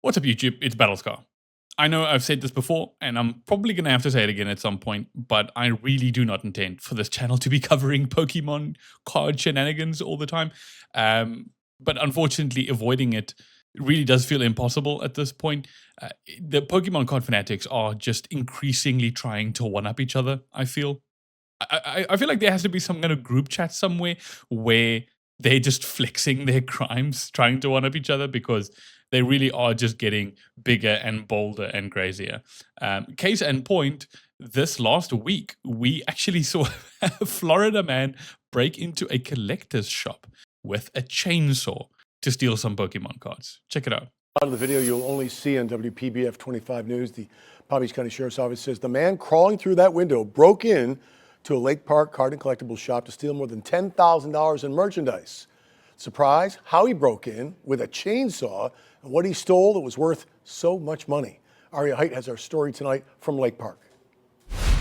What's up, YouTube? It's Battlescar. I know I've said this before, and I'm probably going to have to say it again at some point, but I really do not intend for this channel to be covering Pokemon card shenanigans all the time. But unfortunately, avoiding it really does feel impossible at this point. The Pokemon card fanatics are just increasingly trying to one-up each other, I feel. I feel like there has to be some kind of group chat somewhere where they're just flexing their crimes, trying to one-up each other, because they really are just getting bigger and bolder and crazier. Case in point, this last week, we actually saw a Florida man break into a collector's shop with a chainsaw to steal some Pokemon cards. Check it out. Out of the video you'll only see on WPBF 25 News. The Palm Beach County Sheriff's Office says the man crawling through that window broke in to a Lake Park card and collectible shop to steal more than $10,000 in merchandise. Surprise, how he broke in with a chainsaw and what he stole that was worth so much money. Aria Height has our story tonight from Lake Park.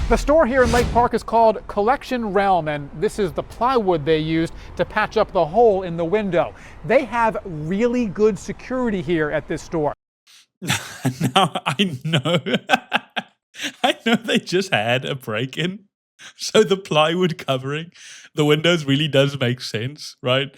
The store here in Lake Park is called Collection Realm, and this is the plywood they used to patch up the hole in the window. They have really good security here at this store. Now I know, I know they just had a break-in, so the plywood covering the windows really does make sense, right?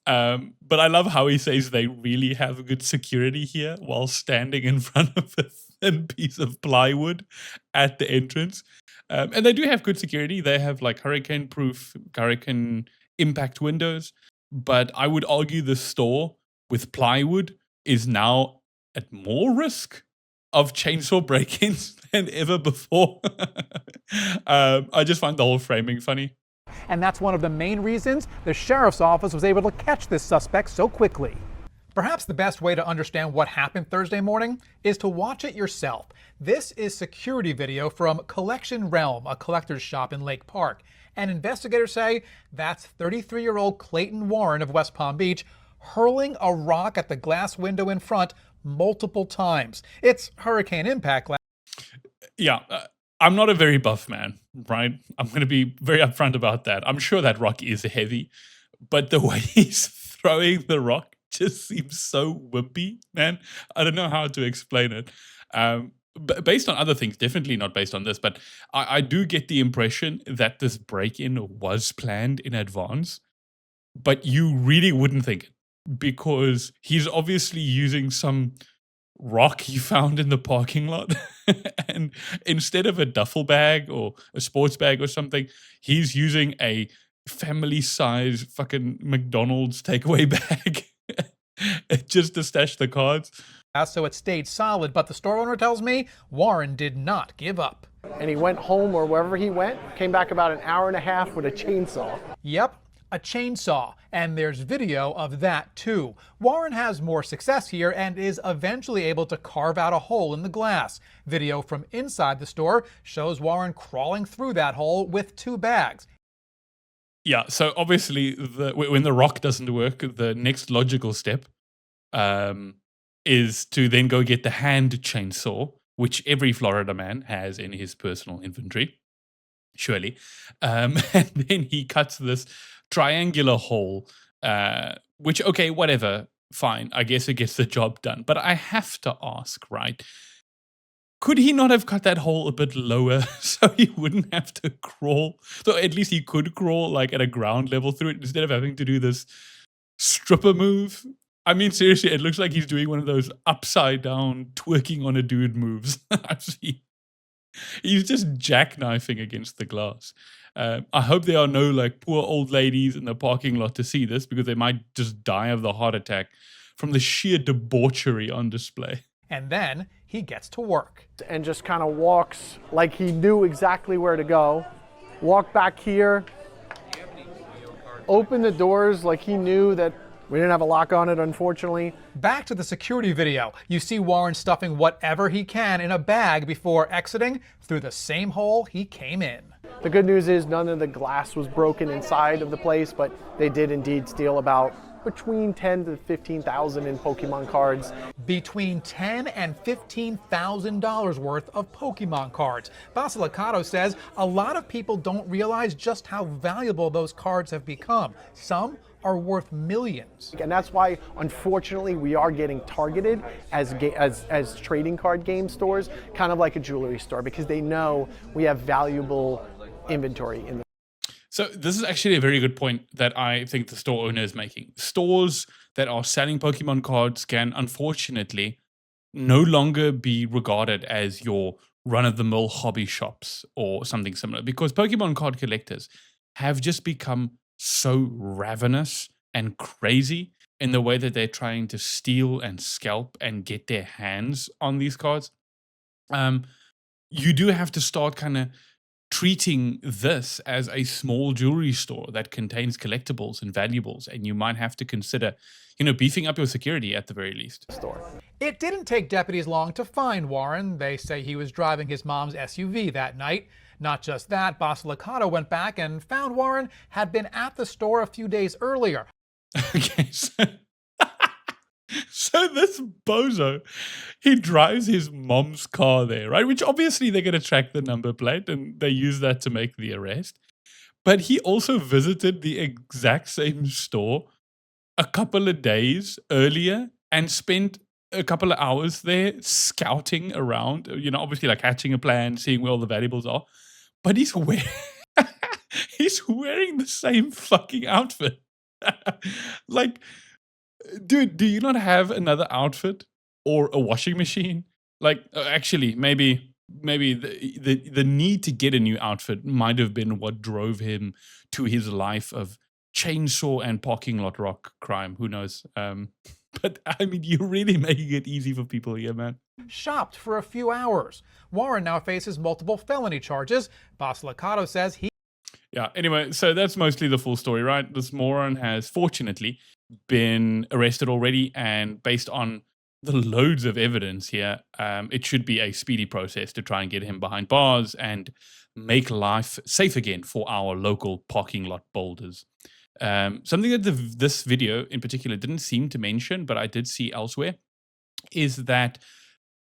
But I love how he says they really have good security here while standing in front of a thin piece of plywood at the entrance. And they do have good security. They have like hurricane-proof, hurricane impact windows. But I would argue the store with plywood is now at more risk of chainsaw break-ins than ever before. I just find the whole framing funny. And that's one of the main reasons the sheriff's office was able to catch this suspect so quickly. Perhaps the best way to understand what happened Thursday morning is to watch it yourself. This is security video from Collection Realm, a collector's shop in Lake Park. And investigators say that's 33-year-old Clayton Warren of West Palm Beach hurling a rock at the glass window in front multiple times. It's hurricane impact glass. Yeah. I'm not a very buff man, right? I'm going to be very upfront about that. I'm sure that rock is heavy, but the way he's throwing the rock just seems so wimpy, man. I don't know how to explain it. Based on other things, definitely not based on this, but I do get the impression that this break-in was planned in advance, but you really wouldn't think it, because he's obviously using some rock he found in the parking lot, and instead of a duffel bag or a sports bag or something, he's using a family-size fucking McDonald's takeaway bag just to stash the cards. So it stayed solid, but the store owner tells me Warren did not give up. And he went home, or wherever he went, came back about an hour and a half with a chainsaw. Yep, a chainsaw, and there's video of that too. Warren has more success here and is eventually able to carve out a hole in the glass. Video from inside the store shows Warren crawling through that hole with 2 bags. Yeah, so obviously when the rock doesn't work, the next logical step is to then go get the hand chainsaw, which every Florida man has in his personal inventory, surely. And then he cuts this triangular hole, which, okay, whatever, fine. I guess it gets the job done. But I have to ask, right? Could he not have cut that hole a bit lower so he wouldn't have to crawl? So at least he could crawl like at a ground level through it instead of having to do this stripper move. I mean, seriously, it looks like he's doing one of those upside down twerking on a dude moves I've seen. He's just jackknifing against the glass. I hope there are no like poor old ladies in the parking lot to see this, because they might just die of the heart attack from the sheer debauchery on display. And then he gets to work. And just kind of walks like he knew exactly where to go. Walk back here. Open the doors like he knew that we didn't have a lock on it, unfortunately. Back to the security video. You see Warren stuffing whatever he can in a bag before exiting through the same hole he came in. The good news is none of the glass was broken inside of the place, but they did indeed steal about between $10,000 to $15,000 in Pokemon cards. Between $10,000 and $15,000 worth of Pokemon cards. Basilicato says a lot of people don't realize just how valuable those cards have become. Some are worth millions. And that's why, unfortunately, we are getting targeted as trading card game stores, kind of like a jewelry store, because they know we have valuable inventory in the. So this is actually a very good point that I think the store owner is making. Stores that are selling Pokemon cards can unfortunately no longer be regarded as your run-of-the-mill hobby shops or something similar, because Pokemon card collectors have just become so ravenous and crazy in the way that they're trying to steal and scalp and get their hands on these cards. Um, you do have to start kind of treating this as a small jewelry store that contains collectibles and valuables, and you might have to consider, beefing up your security at the very least. Store. It didn't take deputies long to find Warren. They say he was driving his mom's SUV that night. Not just that, Basilicata went back and found Warren had been at the store a few days earlier. Okay, so this bozo, he drives his mom's car there, right? Which obviously they're going to track the number plate and they use that to make the arrest. But he also visited the exact same store a couple of days earlier and spent a couple of hours there scouting around, obviously like hatching a plan, seeing where all the valuables are. But he's wearing, he's wearing the same fucking outfit. Like, dude, do you not have another outfit or a washing machine? Like, actually, maybe the need to get a new outfit might have been what drove him to his life of chainsaw and parking lot rock crime. Who knows? But I mean, you're really making it easy for people here, man. Shopped for a few hours. Warren now faces multiple felony charges. Basilicata says he. Yeah, anyway, so that's mostly the full story, right? This moron has fortunately been arrested already, and based on the loads of evidence here, it should be a speedy process to try and get him behind bars and make life safe again for our local parking lot boulders. Something that this video in particular didn't seem to mention, but I did see elsewhere, is that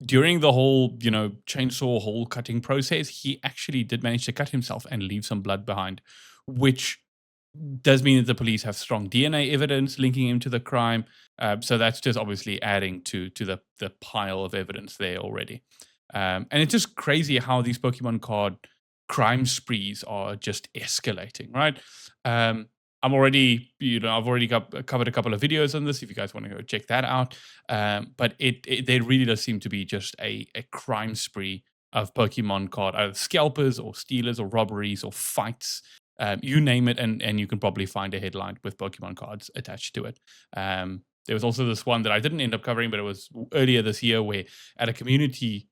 during the whole, chainsaw hole cutting process, he actually did manage to cut himself and leave some blood behind, which does mean that the police have strong DNA evidence linking him to the crime. So that's just obviously adding to the pile of evidence there already. And it's just crazy how these Pokemon card crime sprees are just escalating, right? I've already covered a couple of videos on this if you guys want to go check that out. But there really does seem to be just a crime spree of Pokemon card, either scalpers or stealers or robberies or fights. You name it, and you can probably find a headline with Pokemon cards attached to it. There was also this one that I didn't end up covering, but it was earlier this year where at a community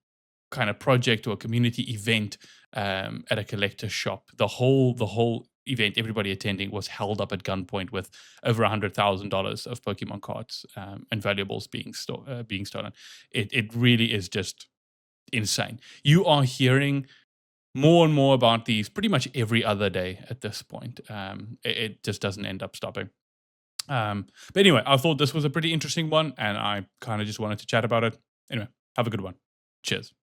kind of project or a community event at a collector shop, the whole event, everybody attending was held up at gunpoint with over $100,000 of Pokemon cards and valuables being stolen. It really is just insane. You are hearing more and more about these pretty much every other day at this point. It just doesn't end up stopping. But anyway, I thought this was a pretty interesting one, and I kind of just wanted to chat about it. Anyway, have a good one. Cheers.